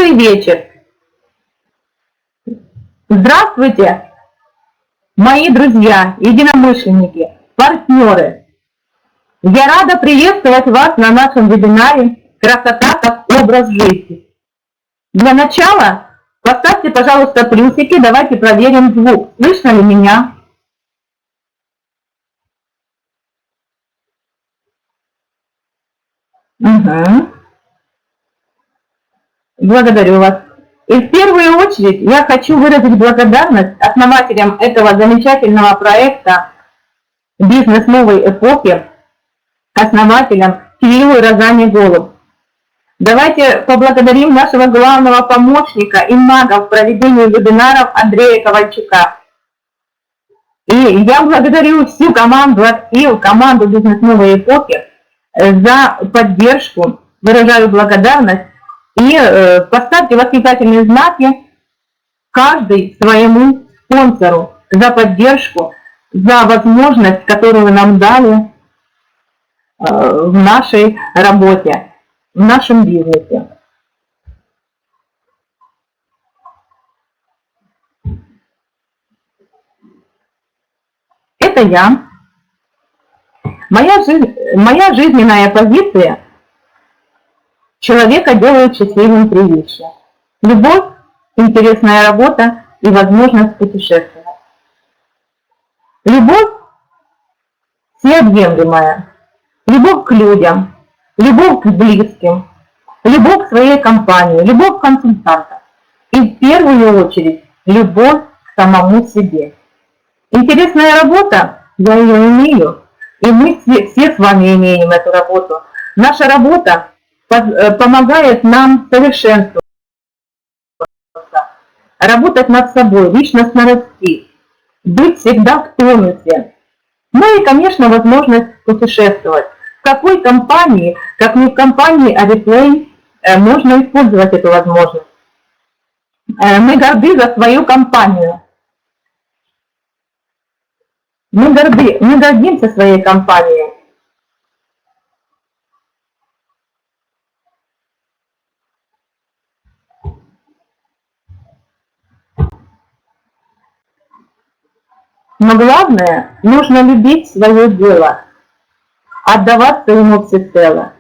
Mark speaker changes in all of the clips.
Speaker 1: Добрый вечер. Здравствуйте, мои друзья, единомышленники, партнеры. Я рада приветствовать вас на нашем вебинаре «Красота как образ жизни». Для начала поставьте, пожалуйста, плюсики, давайте проверим звук. Слышно ли меня? Угу. Благодарю вас. И в первую очередь я хочу выразить благодарность основателям этого замечательного проекта «Бизнес новой эпохи», основателям Кириллу и Розане Голуб. Давайте поблагодарим нашего главного помощника и мага в проведении вебинаров Андрея Ковальчука. И я благодарю всю команду «Актив», команду «Бизнес новой эпохи» за поддержку, выражаю благодарность. И поставьте восклицательные знаки каждый своему спонсору за поддержку, за возможность, которую нам дали в нашей работе, в нашем бизнесе. Это я. Моя жизненная позиция человека делает счастливым привычно. Любовь, интересная работа и возможность путешествовать. Любовь всеобъемлемая. Любовь к людям, любовь к близким, любовь к своей компании, любовь к консультантам. И в первую очередь любовь к самому себе. Интересная работа, я ее имею, и мы все с вами имеем эту работу. Наша работа помогает нам совершенствоваться, работать над собой, личностно расти, быть всегда в тонусе. Ну и, конечно, возможность путешествовать. В какой компании, как не в компании Oriflame, можно использовать эту возможность. Мы горды за свою компанию. Мы гордимся своей компанией. Но главное, нужно любить свое дело, отдаваться ему всецело,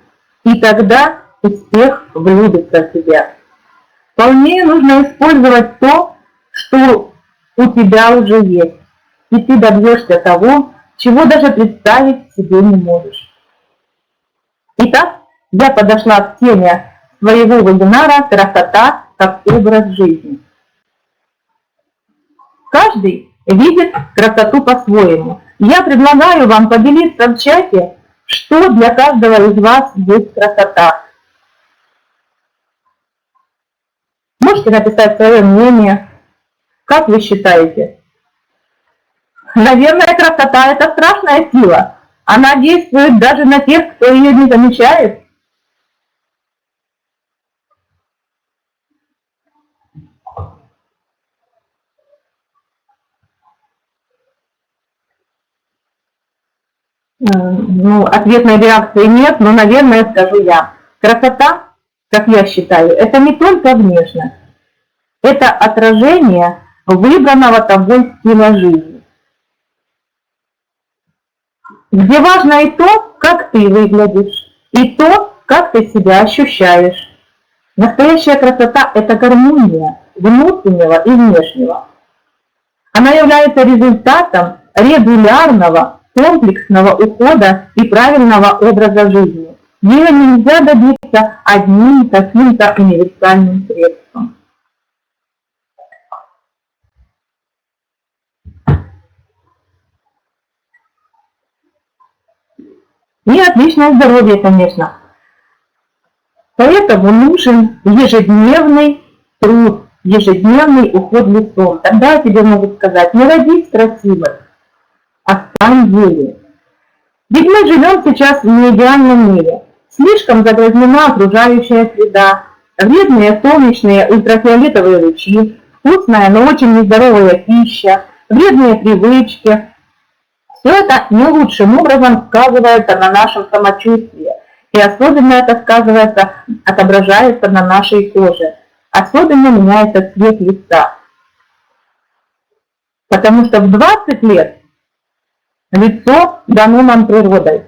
Speaker 1: и тогда успех влюбится в тебя. Вполне нужно использовать то, что у тебя уже есть, и ты добьешься того, чего даже представить себе не можешь. Итак, я подошла к теме своего вебинара «Красота как образ жизни». Каждый видит красоту по-своему. Я предлагаю вам поделиться в чате, что для каждого из вас есть красота. Можете написать свое мнение. Как вы считаете? Наверное, красота – это страшная сила. Она действует даже на тех, кто ее не замечает. Ну, ответной реакции нет, но, наверное, скажу я. Красота, как я считаю, это не только внешность. Это отражение выбранного тобой стиля жизни. Где важно и то, как ты выглядишь, и то, как ты себя ощущаешь. Настоящая красота – это гармония внутреннего и внешнего. Она является результатом регулярного, комплексного ухода и правильного образа жизни. Ее нельзя добиться одним каким-то универсальным средством. И отличное здоровье, конечно. Поэтому нужен ежедневный труд, ежедневный уход лицом. Тогда тебе могут сказать: не родись красивой, а стань ею. Ведь мы живем сейчас в неидеальном мире. Слишком загрязнена окружающая среда, вредные солнечные ультрафиолетовые лучи, вкусная, но очень нездоровая пища, вредные привычки. Все это не лучшим образом сказывается на нашем самочувствии. И особенно это сказывается, отображается на нашей коже. особенно меняется цвет лица. Потому что в 20 лет лицо дано нам природой,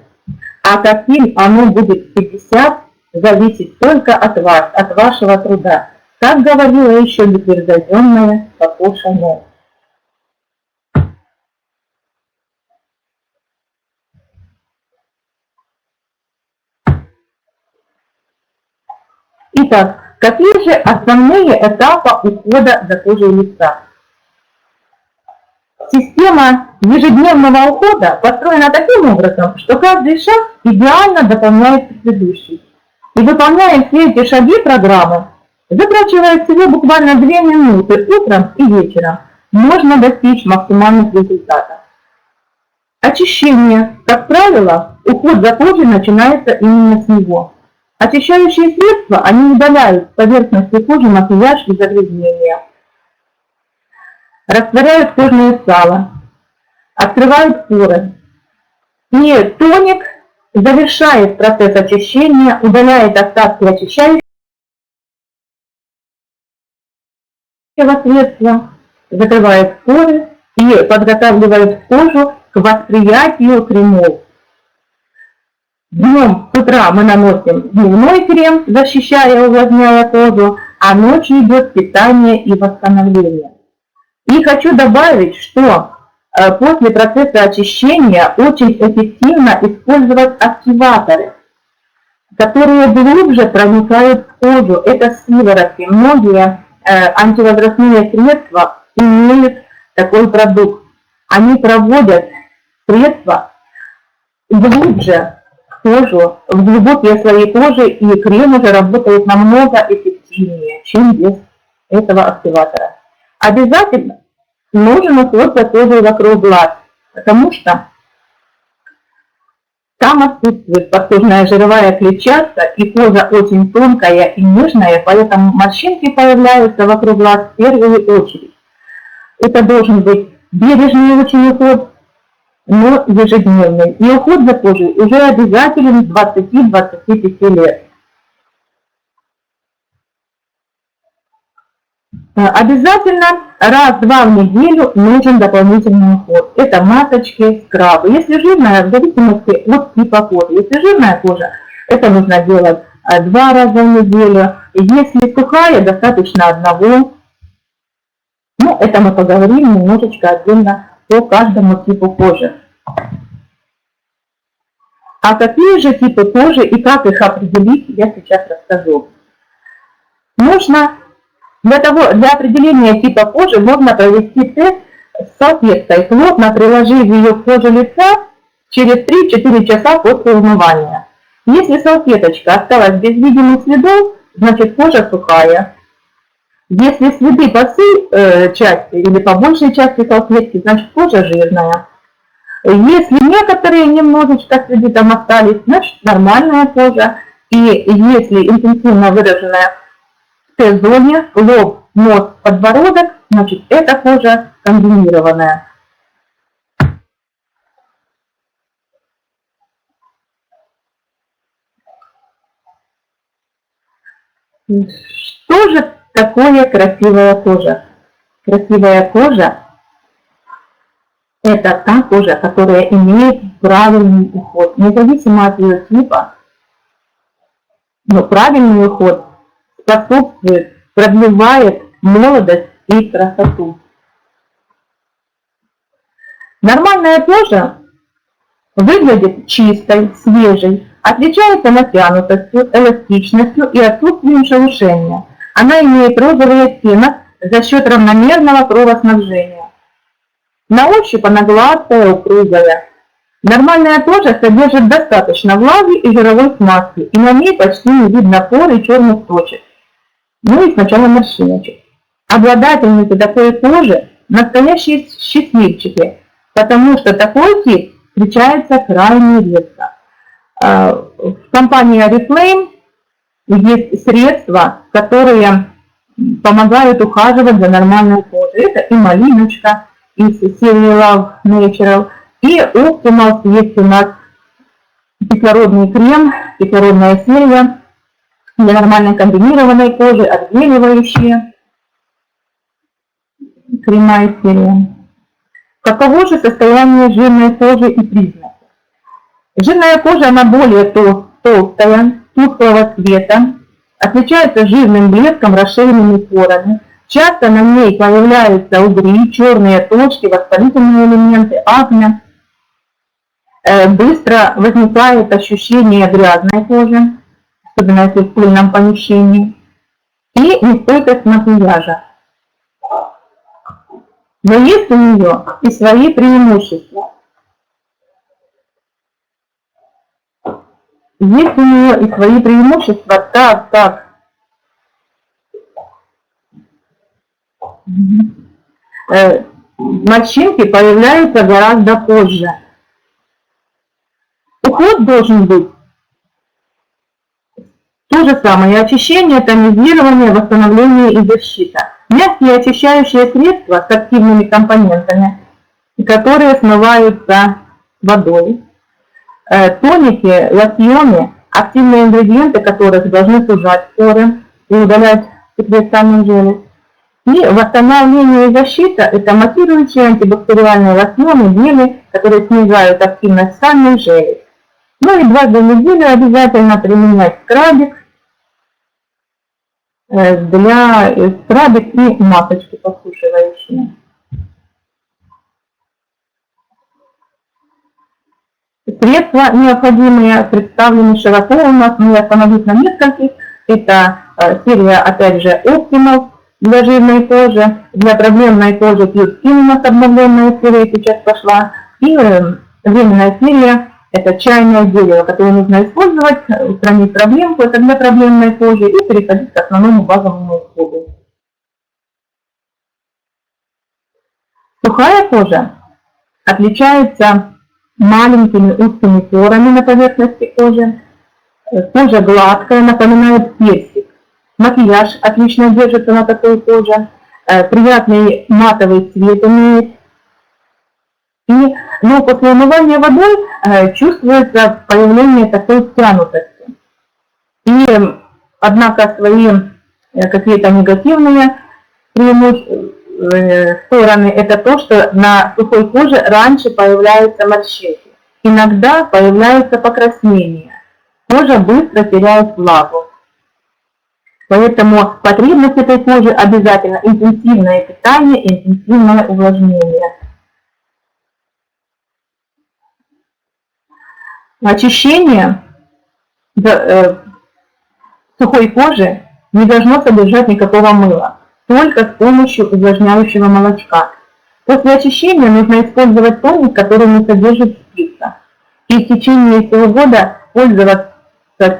Speaker 1: а каким оно будет в 50, зависит только от вас, от вашего труда. Как говорила еще непревзойденная Коко Шанель. Итак, какие же основные этапы ухода за кожей лица? Система ежедневного ухода построена таким образом, что каждый шаг идеально дополняет предыдущий. И выполняя все эти шаги программы, затрачивая всего буквально 2 минуты утром и вечером, можно достичь максимальных результатов. Очищение, как правило, уход за кожей начинается именно с него. Очищающие средства, они удаляют с поверхности кожи макияж и загрязнения, растворяют кожное сало, открывают поры. И тоник завершает процесс очищения, удаляет остатки очищающего средства, закрывает поры и подготавливает кожу к восприятию кремов. Днем с утра мы наносим дневной крем, защищая и увлажняя кожу, а ночью идет питание и восстановление. И хочу добавить, что после процесса очищения очень эффективно использовать активаторы, которые глубже проникают в кожу. Это сыворотки. Многие антивозрастные средства имеют такой продукт. Они проводят средства глубже в кожу, в глубокие слои кожи, и крем уже работает намного эффективнее, чем без этого активатора. Обязательно нужен уход за кожей вокруг глаз, потому что там отсутствует подкожная жировая клетчатка, и кожа очень тонкая и нежная, поэтому морщинки появляются вокруг глаз в первую очередь. Это должен быть бережный очень уход, но ежедневный. И уход за кожей уже обязателен с 20-25 лет. Обязательно раз-два в неделю нужен дополнительный уход. Это масочки, скрабы. Если жирная, в зависимости от типа кожи. Если жирная кожа, это нужно делать 2 раза в неделю. Если сухая, достаточно 1. Ну, это мы поговорим немножечко отдельно по каждому типу кожи. А какие же типы кожи и как их определить, я сейчас расскажу. Для определения типа кожи можно провести тест с салфеткой, плотно приложив ее к коже лица через 3-4 часа после умывания. Если салфеточка осталась без видимых следов, значит кожа сухая. Если следы по всей части или по большей части салфетки, значит кожа жирная. Если некоторые немножечко следы там остались, значит нормальная кожа. И если интенсивно выраженная в Т-зоне, лоб, нос, подбородок, значит эта кожа комбинированная. Что же такое красивая кожа? Красивая кожа – это та кожа, которая имеет правильный уход, независимо от ее типа. Но правильный уход способствует, продлевает молодость и красоту. Нормальная кожа выглядит чистой, свежей, отличается натянутостью, эластичностью и отсутствием шелушения. Она имеет розовый оттенок за счет равномерного кровоснабжения. На ощупь она гладкая, упругая. Нормальная кожа содержит достаточно влаги и жировой смазки, и на ней почти не видно пор и черных точек. Ну и сначала морщиночек. Обладательницы такой кожи – настоящие счастливчики, потому что такой тип встречается крайне редко. В компании Oriflame есть средства, которые помогают ухаживать за нормальной кожей. Это и малиночка из серии Love Natural, и Optimals есть у нас кислородный крем, кислородная серия. для нормальной комбинированной кожи, отбеливающие крема и серия. Каково же состояние жирной кожи и признаки? Жирная кожа, она более толстая, тусклого цвета, отличается жирным блеском, расширенными порами. Часто на ней появляются угри, черные точки, воспалительные элементы, акне. Быстро возникает ощущение грязной кожи, особенно если в пыльном помещении, и нестойкость макияжа. Но есть у нее и свои преимущества. Есть у нее и свои преимущества, так. Морщинки появляются гораздо позже. Уход должен быть то же самое: очищение, тонизирование, восстановление и защита. Мягкие очищающие средства с активными компонентами, которые смываются водой. Тоники, лосьоны, активные ингредиенты которых должны сужать поры и удалять секреционный желез. И восстановление и защита – это матирующие антибактериальные лосьоны, гели, которые снижают активность сальных желез. Ну и дважды в неделю обязательно применять скрабик и масочки подсушивающие. Средства необходимые представлены широко у нас, мы остановились на нескольких. Это серия, опять же, Optimal для жирной кожи, для проблемной кожи Pure Skin у нас обновленная серия сейчас пошла, и временная серия – это чайное дерево, которое нужно использовать, устранить проблемку, это для проблемной кожи, и переходить к основному базовому уходу. Сухая кожа отличается маленькими узкими порами на поверхности кожи. Кожа гладкая, напоминает персик. Макияж отлично держится на такой коже. Приятный матовый цвет имеет. Но после умывания водой чувствуется появление такой стянутости. И, однако, свои какие-то негативные стороны – это то, что на сухой коже раньше появляются морщинки. Иногда появляется покраснение. Кожа быстро теряет влагу. Поэтому потребность этой кожи обязательно интенсивное питание, интенсивное увлажнение. Очищение сухой кожи не должно содержать никакого мыла, только с помощью увлажняющего молочка. После очищения нужно использовать тоник, который не содержит спирта. И в течение всего года пользоваться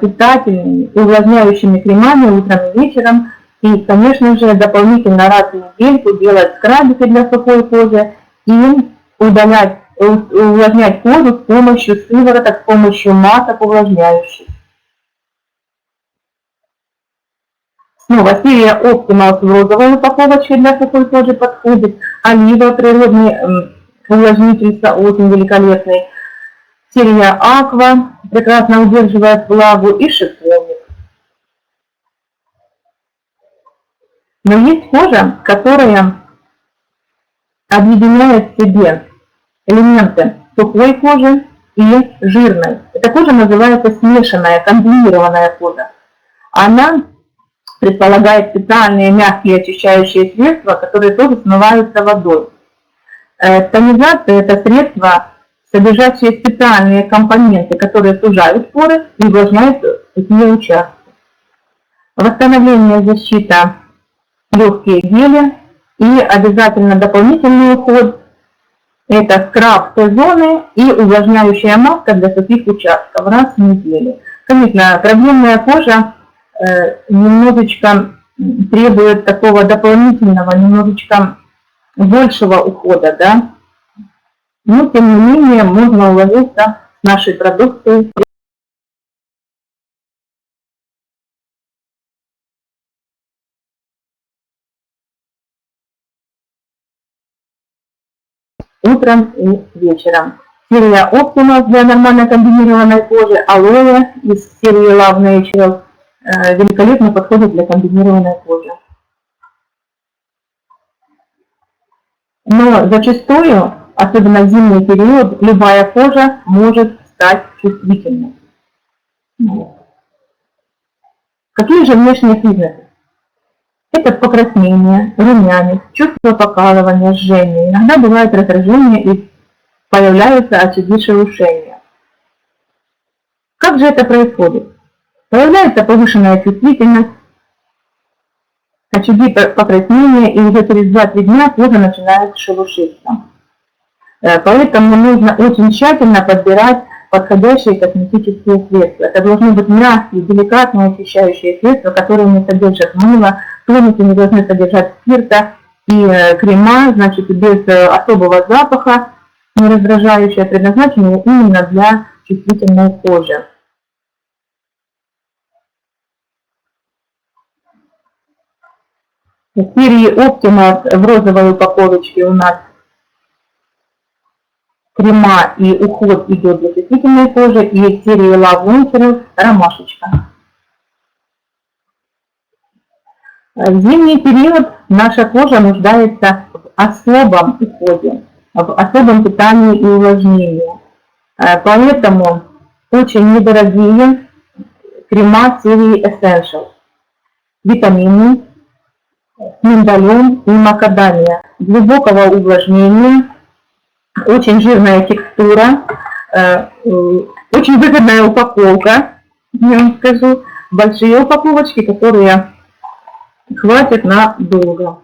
Speaker 1: питательными увлажняющими кремами утром и вечером. И, конечно же, дополнительно раз в недельку делать скрабики для сухой кожи и увлажнять кожу с помощью сывороток, с помощью масок увлажняющих. Снова серия Optimal в розовой упаковочке для сухой кожи подходит. Олива, природный увлажнитель, очень великолепный. Серия Aqua прекрасно удерживает влагу, и шиповник. Но есть кожа, которая объединяет в себе элементы сухой кожи и жирной. Эта кожа называется смешанная, комбинированная кожа. Она предполагает специальные мягкие очищающие средства, которые тоже смываются водой. Тонизация – это средство, содержащие специальные компоненты, которые сужают поры и увлажняют такие участки. Восстановление, защита, легкие гели и обязательно дополнительный уход. Это скраб Т-зоны и увлажняющая маска для сухих участков раз в неделю. Конечно, проблемная кожа немножечко требует такого дополнительного, немножечко большего ухода, да? Но, тем не менее, можно уложиться с нашей продукцией. Утром и вечером. Серия Optimal для нормально комбинированной кожи, алоэ из серии Love Natural, великолепно подходит для комбинированной кожи. Но зачастую, особенно в зимний период, любая кожа может стать чувствительной. Какие же внешние признаки? Это покраснение, румянец, чувство покалывания, жжения. Иногда бывает раздражение и появляются очаги шелушения. Как же это происходит? Появляется повышенная чувствительность, очаги покраснения, и уже через 2-3 дня кожа начинает шелушиться. Поэтому нужно очень тщательно подбирать подходящие косметические средства. Это должны быть мягкие, деликатные очищающие средства, которые не содержат мыла, тоники не должны содержать спирта, и крема, значит, без особого запаха, не раздражающие, предназначенные именно для чувствительной кожи. В серии Optima в розовой упаковочке у нас крема и уход идет для чувствительной кожи, и в серии Love Natural ромашечка. В зимний период наша кожа нуждается в особом уходе, в особом питании и увлажнении. Поэтому очень недорогие крема серии Essential. Витамины с миндалем и макадамия. Глубокого увлажнения, очень жирная текстура, очень выгодная упаковка, я вам скажу. Большие упаковочки, которые хватит надолго.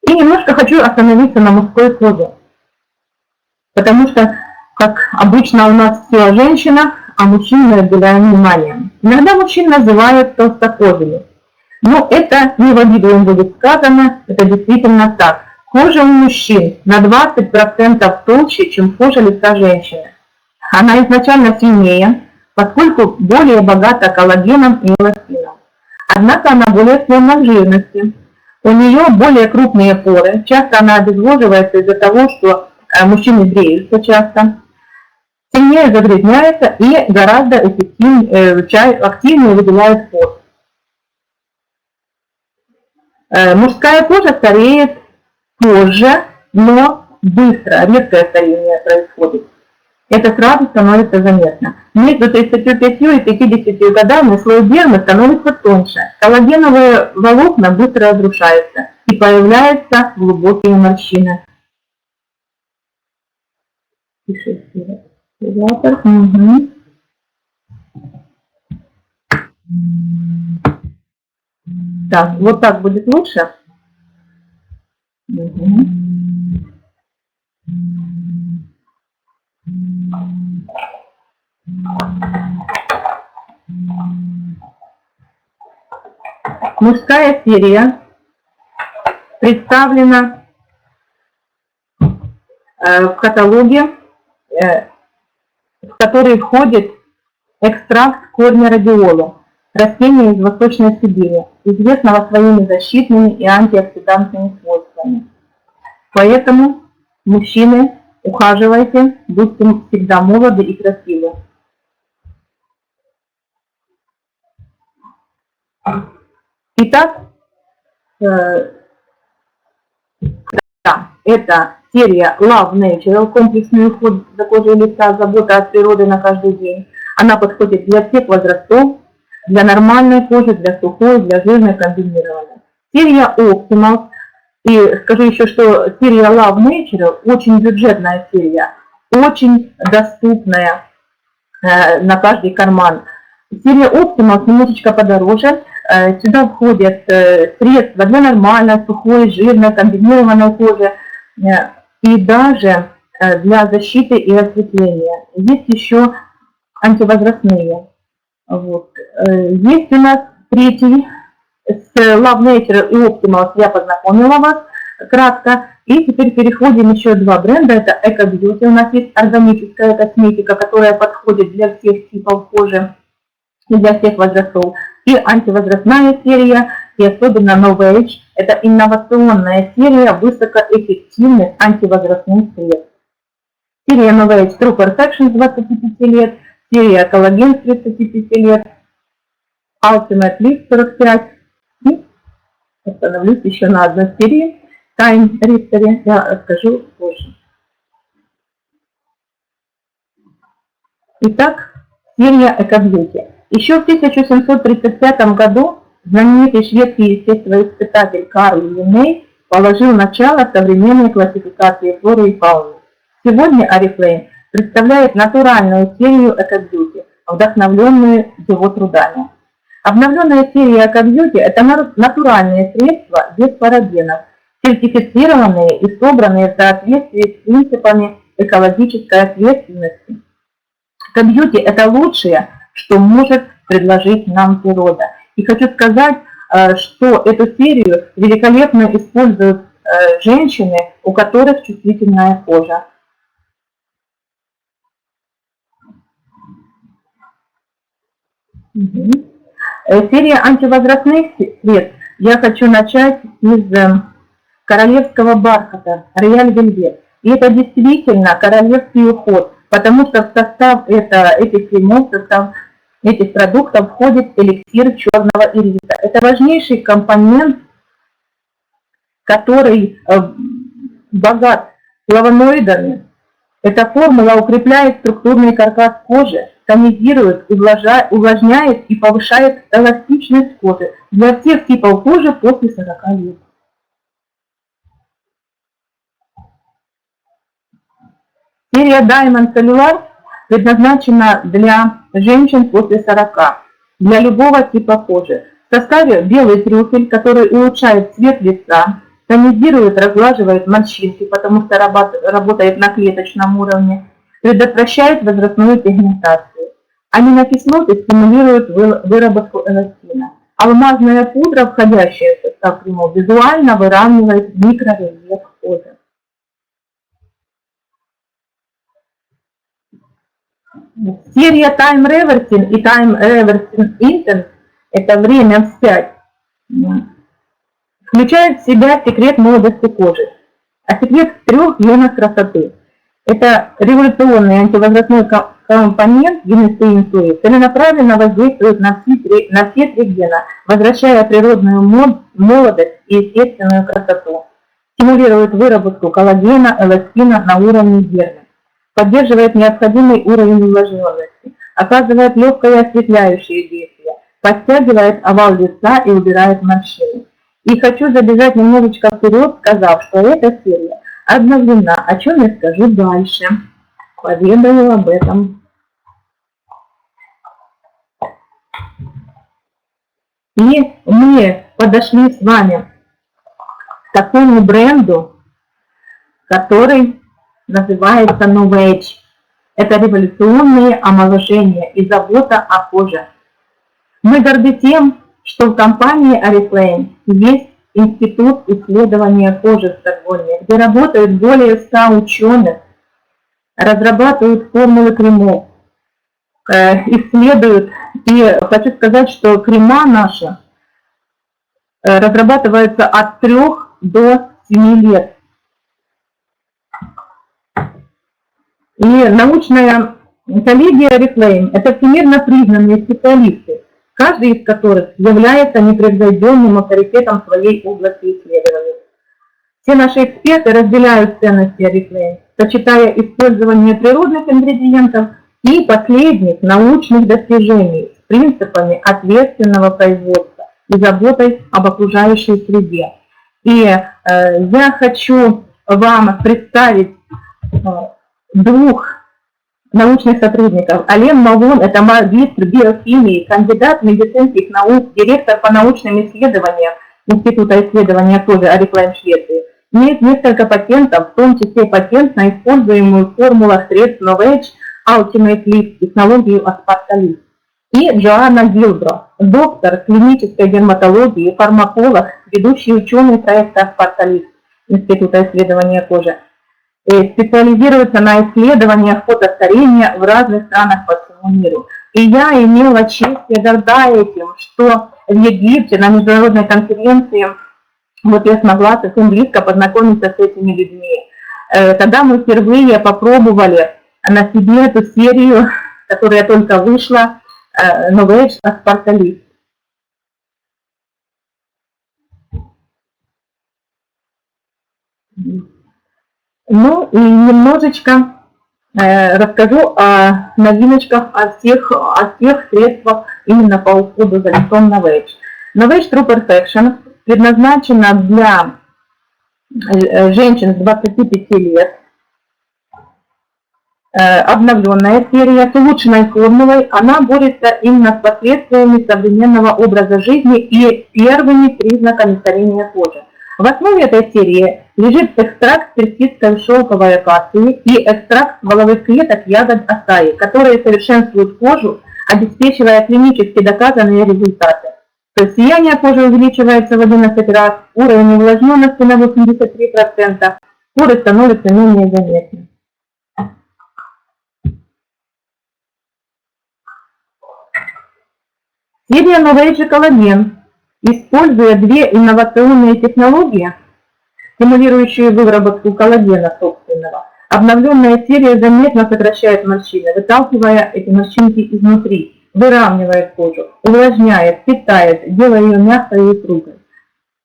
Speaker 1: И немножко хочу остановиться на мужской коже. Потому что, как обычно у нас все о женщинах, а мужчины уделяем внимание. Иногда мужчин называют толстокожими. Но это не в обиду им будет сказано, это действительно так. Кожа у мужчин на 20% толще, чем кожа лица женщины. Она изначально сильнее, поскольку более богата коллагеном и эластином. Однако она более склонна к жирности. У нее более крупные поры, часто она обезвоживается из-за того, что мужчины бреются часто, сильнее загрязняется и гораздо активнее выделяет пот. Мужская кожа стареет позже, но быстро, редкое старение происходит. Это сразу становится заметно. Между 35 и 50 годами слой дермы становится тоньше, коллагеновые волокна быстро разрушаются и появляются глубокие морщины. Угу. Так, вот так будет лучше. Угу. Мужская серия представлена в каталоге, в который входит экстракт корня радиола, растения из Восточной Сибири, известного своими защитными и антиоксидантными свойствами. Поэтому, мужчины, ухаживайте, будьте всегда молоды и красивы. Итак, это серия Love Natural, комплексный уход за кожей лица, забота от природы на каждый день. Она подходит для всех возрастов, для нормальной кожи, для сухой, для жирной, комбинированной. Серия Optimal, и скажу еще, что серия Love Natural очень бюджетная серия, очень доступная на каждый карман. Серия Optimal немножечко подороже. Сюда входят средства для нормальной, сухой, жирной, комбинированной кожи и даже для защиты и осветления. Есть еще антивозрастные. Вот. Есть у нас третий с Love Natural и Optimal, я познакомила вас кратко. И теперь переходим еще два бренда. Это Eco Beauty. У нас есть органическая косметика, которая подходит для всех типов кожи и для всех возрастов. И антивозрастная серия, и особенно No Age. Это инновационная серия высокоэффективных антивозрастных средств. Серия No Age True Perfection с 25 лет. серия коллаген с 35 лет, Ultimate Lift 45. И остановлюсь еще на одной серии, Time History, я расскажу позже. Итак, серия Эко-бьюти. Еще в 1735 году знаменитый шведский естествоиспытатель Карл Емеил положил начало современной классификации флоры и фауны. Сегодня Oriflame представляет натуральную серию Эко-бьюти, вдохновленную его трудами. Обновленная серия Эко-бьюти – это натуральные средства без парабенов, сертифицированные и собранные в соответствии с принципами экологической ответственности. Эко-бьюти – это лучшее, что может предложить нам природа. И хочу сказать, что эту серию великолепно используют женщины, у которых чувствительная кожа. Серия антивозрастных средств. Я хочу начать из королевского бархата, Рояль Вельвет. И это действительно королевский уход, потому что в состав этих кремов, в состав этих продуктов входит эликсир черного ириса. Это важнейший компонент, который богат флавоноидами. Эта формула укрепляет структурный каркас кожи, тонизирует, увлажняет и повышает эластичность кожи для всех типов кожи после 40 лет. Серия Diamond Cellular предназначена для женщин после 40, для любого типа кожи. В составе белый трюфель, который улучшает цвет лица, тонизирует, разглаживает морщинки, потому что работает на клеточном уровне, предотвращает возрастную пигментацию. Аминокислоты стимулируют выработку эластина. Алмазная пудра, входящая в состав кремов, визуально выравнивает микрорельеф кожи. Серия Time Reversing и Time Reversing Intense – это время вспять, включает в себя секрет молодости кожи, а секрет в 3 генах красоты. Это революционный антивозрастной компонент генестеинсуи, целенаправленно воздействует на все 3 гена, возвращая природную молодость и естественную красоту. Стимулирует выработку коллагена, эластина на уровне дермы. Поддерживает необходимый уровень увлажненности, оказывает легкое осветляющее действие, подтягивает овал лица и убирает морщины. И хочу забежать немножечко вперед, сказав, что эта серия обновлена, о чем я скажу дальше. Поведаю об этом. И мы подошли с вами к такому бренду, который называется New Age. Это революционные омоложения и забота о коже. Мы горды тем, что в компании Oriflame есть Институт исследования кожи в Стокгольме, где работают более 100 ученых, разрабатывают формулы кремов, исследуют. И хочу сказать, что крема наши разрабатываются от 3 до 7 лет. И научная коллегия Oriflame – это всемирно признанные специалисты, каждый из которых является непревзойденным авторитетом своей области исследований. Все наши эксперты разделяют ценности Oriflame, сочетая использование природных ингредиентов и последних научных достижений с принципами ответственного производства и заботой об окружающей среде. И я хочу вам представить 2 научных сотрудников. Ален Мавон – это магистр биохимии, кандидат медицинских наук, директор по научным исследованиям Института исследования кожи Oriflame в Швеции. Имеет несколько патентов, в том числе патент на используемую в формулах средств New Age Ultimate Lift, технологию аспарталис. И Джоанна Гилбро, доктор клинической дерматологии, фармаколог, ведущий ученый проекта аспарталис Института исследования кожи. Специализируется на исследованиях фотостарения в разных странах по всему миру. И я имела честь и горда этим, что в Египте на международной конференции вот я смогла совсем близко познакомиться с этими людьми. Тогда мы впервые попробовали на себе эту серию которая только вышла, Новый Age Аспарталист. Ну и немножечко расскажу о новиночках, о всех средствах именно по уходу за лицом Новый Age. Новый Age True Perfection предназначена для женщин с 25 лет. Обновленная серия с улучшенной формулой, она борется именно с последствиями современного образа жизни и первыми признаками старения кожи. В основе этой серии лежит экстракт персидской шелковой акации и экстракт стволовых клеток ягод акаи, которые совершенствуют кожу, обеспечивая клинически доказанные результаты. То есть сияние кожи увеличивается в 11 раз, уровень увлажненности на 83%, поры становятся менее заметны. Серия Новый Age коллаген, используя две инновационные технологии, стимулирующие выработку коллагена собственного, обновленная серия заметно сокращает морщины, выталкивая эти морщинки изнутри, выравнивает кожу, увлажняет, питает, делая ее мягкой и упругой.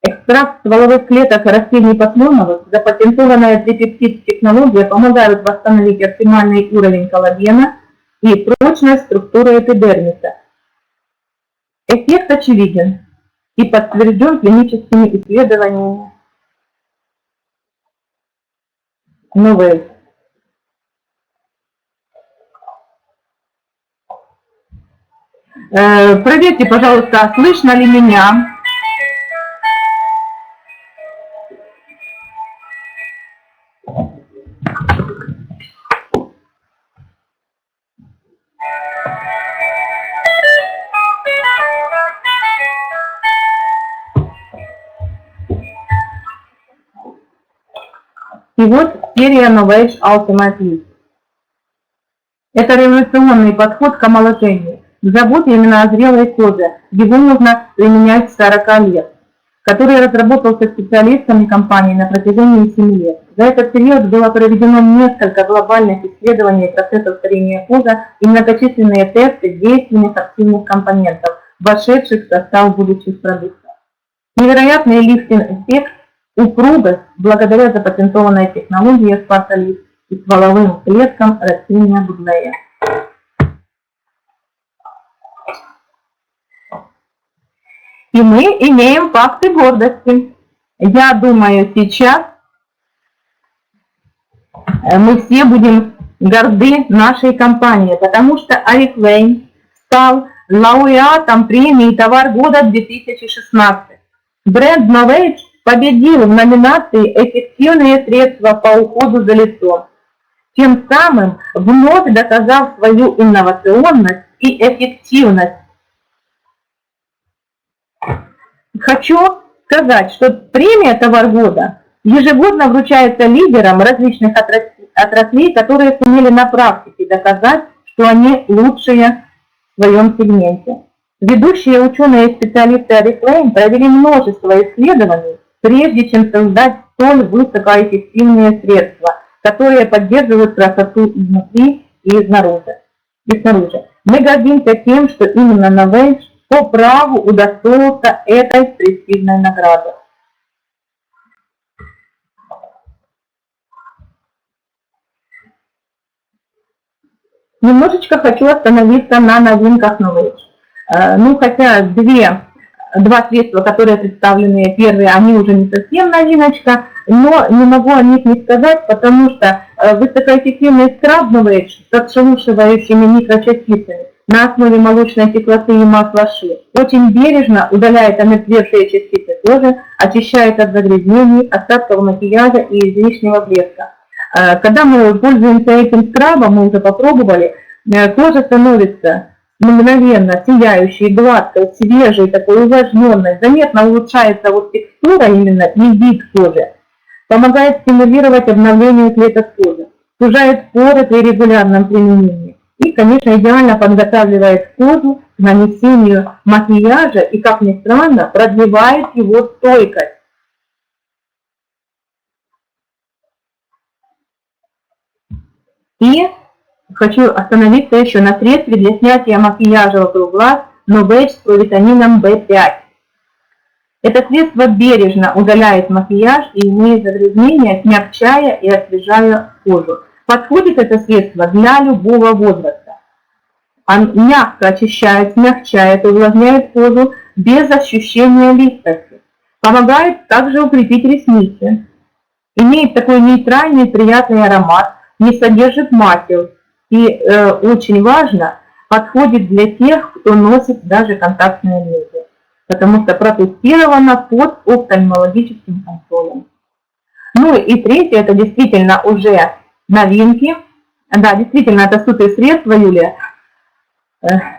Speaker 1: Экстракт стволовых клеток растений подсолнуховых, запатентованная трипептид-технология помогают восстановить оптимальный уровень коллагена и прочность структуры эпидермиса. Эффект очевиден и подтвержден клиническими исследованиями. Новый. Проверьте, пожалуйста, слышно ли меня. И вот серия Новый Age Ultimate List. Это революционный подход к омоложению, к заботе именно о зрелой коже. Его нужно применять с 40 лет, который разработался специалистами компании на протяжении 7 лет. За этот период было проведено несколько глобальных исследований процессов старения кожи и многочисленные тесты действенных активных компонентов, вошедших в состав будущих продуктов. Невероятный лифтинг-эффект, упругость благодаря запатентованной технологии Аспарталист и стволовым клеткам растения Будлея. И мы имеем факты гордости. Я думаю, сейчас мы все будем горды нашей компанией, потому что Oriflame стал лауреатом премии «Товар года 2016». Бренд Новый Age победил в номинации «Эффективные средства по уходу за лицом», тем самым вновь доказав свою инновационность и эффективность. Хочу сказать, что премия «Товар года» ежегодно вручается лидерам различных отраслей, которые сумели на практике доказать, что они лучшие в своем сегменте. Ведущие ученые и специалисты Oriflame провели множество исследований, прежде чем создать столь высокоэффективные средства, которые поддерживают красоту изнутри и снаружи. Мы гордимся тем, что именно Новый Age по праву удостоился этой престижной награды. Немножечко хочу остановиться на новинках Новый Age. Ну, хотя два средства, которые представлены, первые, они уже не совсем новиночка, но не могу о них не сказать, потому что высокоэффективный скраб Новый Age с отшелушивающими микрочастицами на основе молочной кислоты и масла ши очень бережно удаляет омертвевшие частицы кожи, очищает от загрязнений, остатков макияжа и излишнего блеска. Когда мы пользуемся этим скрабом, мы уже попробовали, кожа становится мгновенно сияющей, гладкой, свежей, такой увлажненной, заметно улучшается вот текстура именно и вид кожи, помогает стимулировать обновление клеток кожи, сужает поры при регулярном применении и, конечно, идеально подготавливает кожу к нанесению макияжа и, как ни странно, продлевает его стойкость. И хочу остановиться еще на средстве для снятия макияжа вокруг глаз Novage с витамином В5. Это средство бережно удаляет макияж и имеет загрязнения, смягчая и освежая кожу. Подходит это средство для любого возраста. Он мягко очищает, смягчает, увлажняет кожу без ощущения липкости. Помогает также укрепить ресницы. Имеет такой нейтральный приятный аромат, не содержит масел. И очень важно, подходит для тех, кто носит даже контактные линзы, потому что протестировано под офтальмологическим контролем. Ну и третье, это действительно уже новинки. Да, действительно, это супер средство, Юлия.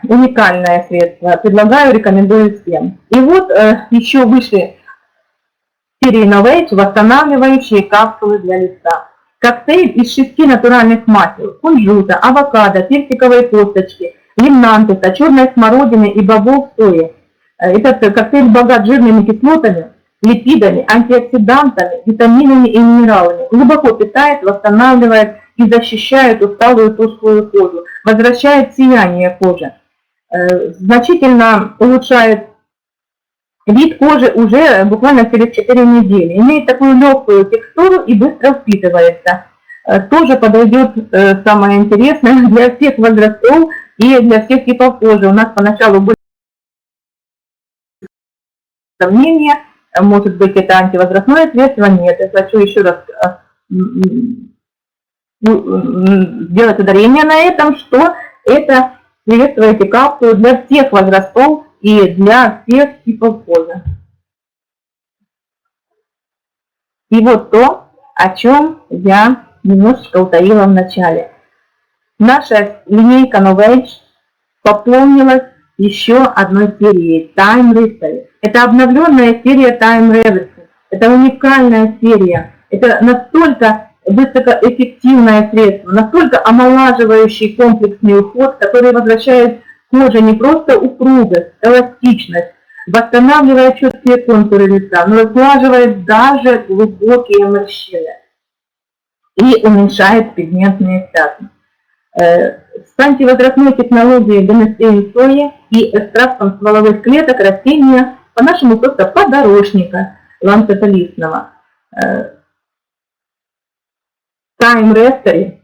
Speaker 1: Уникальное средство. Предлагаю, рекомендую всем. И вот еще вышли серии Novage восстанавливающие капсулы для лица. Коктейль из 6 натуральных масел: кунжута, авокадо, персиковой косточки, лимнантеса, черной смородины и бобов сои. Этот коктейль богат жирными кислотами, липидами, антиоксидантами, витаминами и минералами. Глубоко питает, восстанавливает и защищает усталую тусклую кожу, возвращает сияние кожи, значительно улучшает вид кожи уже буквально через 4 недели. Имеет такую легкую текстуру и быстро впитывается. Тоже подойдет, самое интересное, для всех возрастов и для всех типов кожи. У нас поначалу были сомнения, может быть, это антивозрастное средство. Нет, я хочу еще раз сделать ударение на этом, что это средство, эти капсулы для всех возрастов и для всех типов кожи. И вот то, о чем я немножечко утаила в начале. Наша линейка Novage пополнилась еще одной серией Time Reversal. Это обновленная серия Time Reversal. Это уникальная серия. Это настолько высокоэффективное средство, настолько омолаживающий комплексный уход, который возвращает коже не просто упругость, эластичность, восстанавливает четкие контуры лица, но сглаживает даже глубокие морщины и уменьшает пигментные пятна. С антивозрастной технологией ДНС сои и экстрактом стволовых клеток растения, по-нашему просто подорожника ланцетолистного. Time Reversal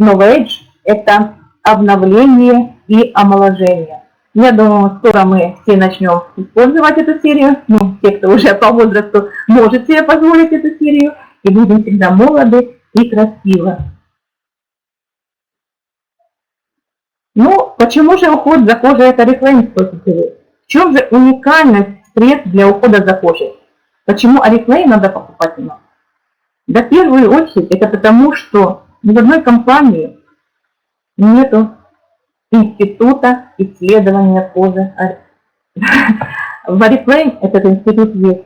Speaker 1: Novage – это обновление и омоложение. Я думаю, скоро мы все начнем использовать эту серию. Ну, те, кто уже по возрасту может себе позволить эту серию, и будем всегда молоды и красивы. Ну, почему же уход за кожей это Oriflame, спросите вы? В чем же уникальность средств для ухода за кожей? Почему Oriflame надо покупать у нас? Да, в первую очередь, это потому, что ни в одной компании нету института исследования кожи. В Oriflame этот институт есть.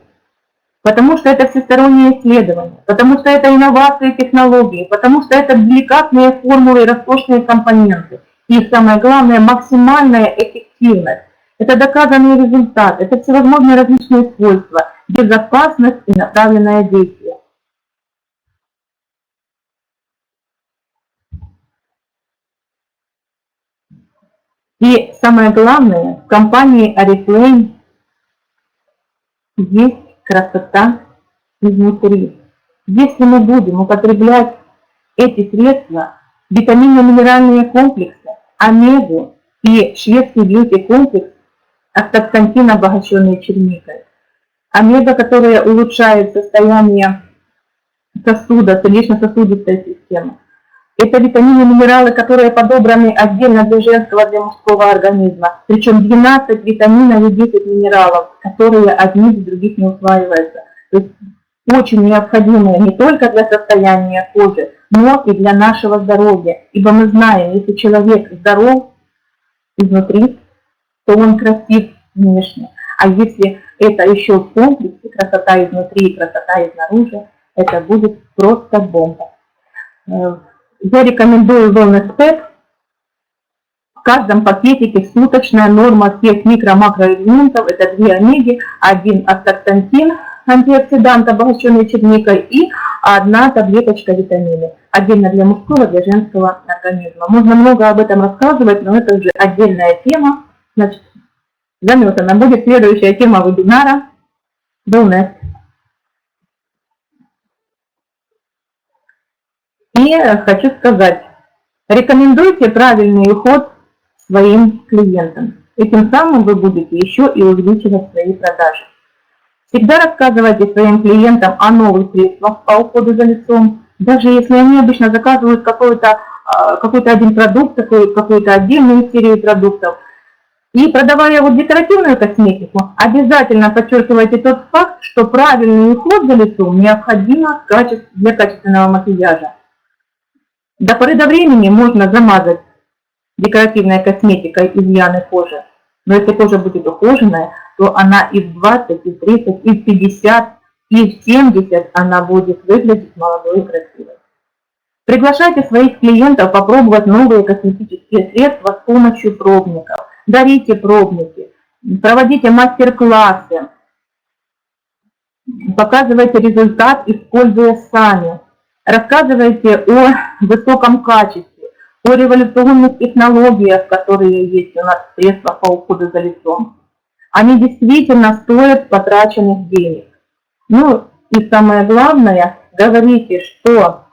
Speaker 1: Потому что это всестороннее исследование, потому что это инновации технологии, потому что это деликатные формулы и роскошные компоненты. И самое главное, максимальная эффективность. Это доказанный результат, это всевозможные различные свойства, безопасность и направленное действие. И самое главное, в компании Oriflame есть красота изнутри. Если мы будем употреблять эти средства, витаминно-минеральные комплексы, омегу и шведский бьюти-комплекс, астаксантин, обогащенный черникой, омега, которая улучшает состояние сосуда, сердечно-сосудистой системы. Это витамины и минералы, которые подобраны отдельно для женского и для мужского организма. Причем 12 витаминов и 10 минералов, которые одни без других не усваиваются. То есть очень необходимые не только для состояния кожи, но и для нашего здоровья. Ибо мы знаем, если человек здоров изнутри, то он красив внешне. А если это еще в комплексе, красота изнутри и красота изнаружи, это будет просто бомба. Я рекомендую Wellness Pack. В каждом пакетике суточная норма всех микро-макроэлементов. Это 2 омеги, 1 астаксантин, антиоксидант, обогащенный черникой, и а одна таблеточка витамины. Отдельно для мужского, для женского организма. Можно много об этом рассказывать, но это уже отдельная тема. Значит, заметана будет следующая тема вебинара «Wellness». И хочу сказать, рекомендуйте правильный уход своим клиентам. И тем самым вы будете еще и увеличивать свои продажи. Всегда рассказывайте своим клиентам о новых средствах по уходу за лицом. Даже если они обычно заказывают какой-то один продукт, какую-то отдельную серию продуктов. И продавая вот декоративную косметику, обязательно подчеркивайте тот факт, что правильный уход за лицом необходим для качественного макияжа. До поры до времени можно замазать декоративной косметикой изъяны кожи. Но если кожа будет ухоженная, то она и в 20, и в 30, и в 50, и в 70 она будет выглядеть молодой и красивой. Приглашайте своих клиентов попробовать новые косметические средства с помощью пробников. Дарите пробники, проводите мастер-классы, показывайте результат, используя сами. Рассказывайте о высоком качестве, о революционных технологиях, которые есть у нас в средствах по уходу за лицом. Они действительно стоят потраченных денег. Ну и самое главное, говорите, что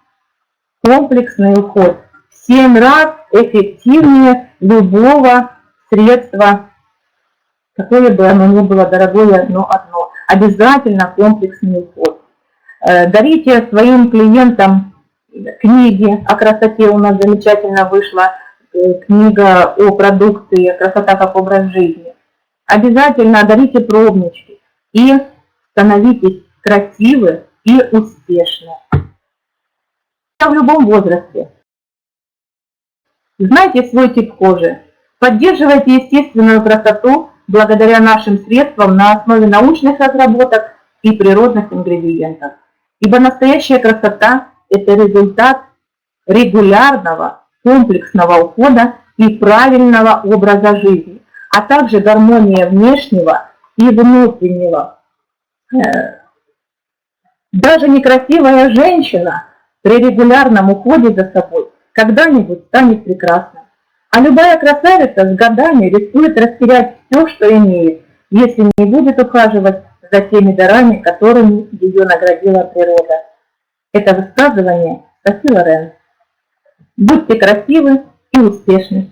Speaker 1: комплексный уход в 7 раз эффективнее любого средства, какое бы оно ни было дорогое, но одно. Обязательно комплексный уход. Дарите своим клиентам книги о красоте. У нас замечательно вышла книга о продукции «Красота как образ жизни». Обязательно дарите пробнички и становитесь красивы и успешны. В любом возрасте. Знайте свой тип кожи. Поддерживайте естественную красоту благодаря нашим средствам на основе научных разработок и природных ингредиентов. Ибо настоящая красота – это результат регулярного комплексного ухода и правильного образа жизни, а также гармония внешнего и внутреннего. Даже некрасивая женщина при регулярном уходе за собой когда-нибудь станет прекрасной. А любая красавица с годами рискует растерять все, что имеет, если не будет ухаживать за теми дарами, которыми ее наградила природа. Это высказывание Софи Лорен. Будьте красивы и успешны.